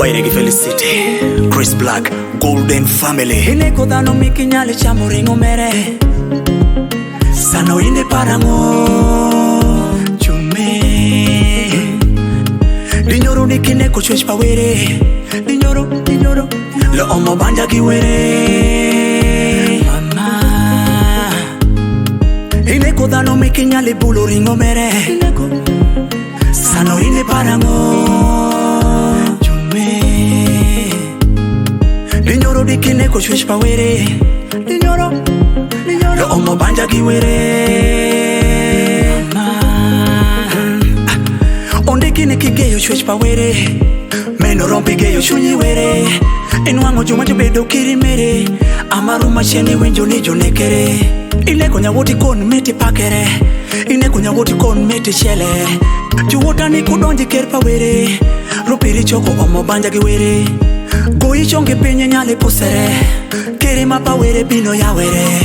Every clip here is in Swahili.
Bairegi Felicity, Chris Black, Golden Family. Ine kodano mikinyale chamo ringo mere Sano inde parango Chume Dinyoro nikine kuchwesh pawere Dinyoro Le omo banja kiwere Mama Ine kodano mikinyale bulo ringo mere Sano inde parango Dinyoro dikine kuchwesh pawere Dinyoro Le omo banja kiwere Onde kine kigeyo chwesh pawere Meno rompi geyo shunyi were Enwango juma jubedo kiri mere Amaruma sheni winjo ni jonekere Ile konya woti kon meti pakere Ine konya woti kon meti shele Juwota ni kudonji ker pawere Rupiri choko omo banja kiwere Goi chonge penye nyale posere Kere mapa were bino ya were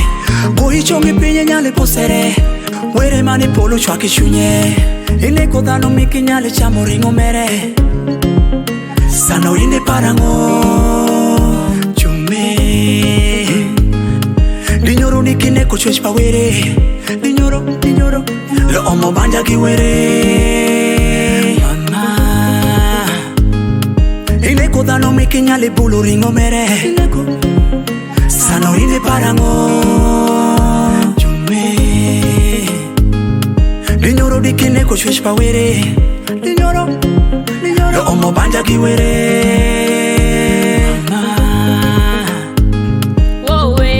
Goi chonge penye nyale posere Were mani polo chwaki shunye Ile kodano miki nyale chamo ringo mere Sano inde parango Chume Dinyoro nikine kuchwesh pa were Dinyoro Le omo banja ki were Kodano mikinyale bulo ringo mere Sano inde parango Chume Dinyoro dikine kuchwesh pawere Dinyoro Le omo banja kiwere Wowe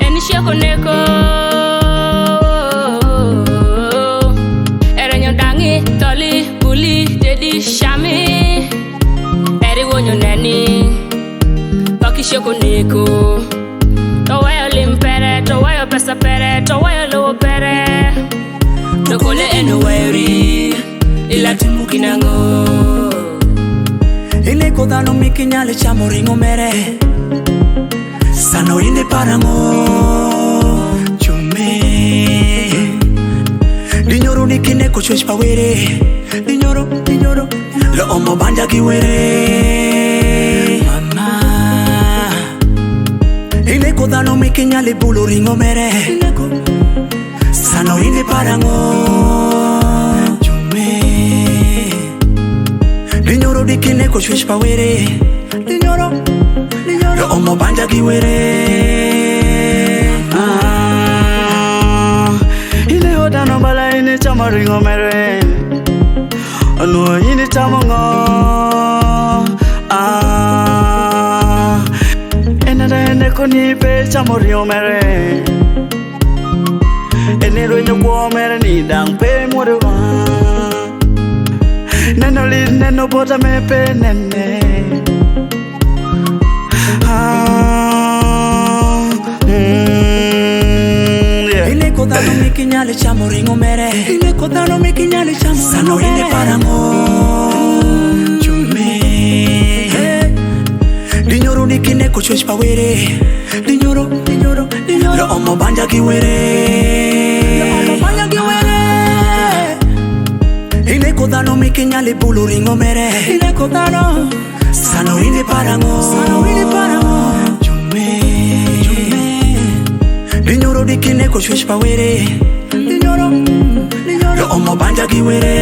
Enishia koneko Erenyo dangi toli Buli dedi shami Eri wonyo neni Bakishoko neko Towayo limpere, towayo pesa pere Towayo lowo pere Tokole eno wairi Ila timu kinango Ile kodano mikinyale chamo ringo mere Sano inde parango Chume Dinyoro nikine kuchwesh pawere Dinyoro Le omo banja kiwere Mama Ile kodano mikinyale bulo ringo mere Sano inde parango Chume Dinyoro dikine kuchwesh pawere Dinyoro Le omo banja kiwere Ile hodano bala ine chamo ringo mere Anu ine chamo ngo Ene koni pe chamo ringo mere Ene roño kwa mere ni dang pe mwere wa Neno li neno bota me pe nene Ile kodano mikinyale chamo ringo mere Ile kodano mikinyale chamo Sano inde parango Chume Dinyoro nikine kuchwesh pawere Dinyoro Le omo banja kiwere Ile kodano mikinyale bulo ringo mere Ile kodano Sano inde parango Chume Dinyoro dikine kuchwesh pawere Dinyoro Le omo banja kiwere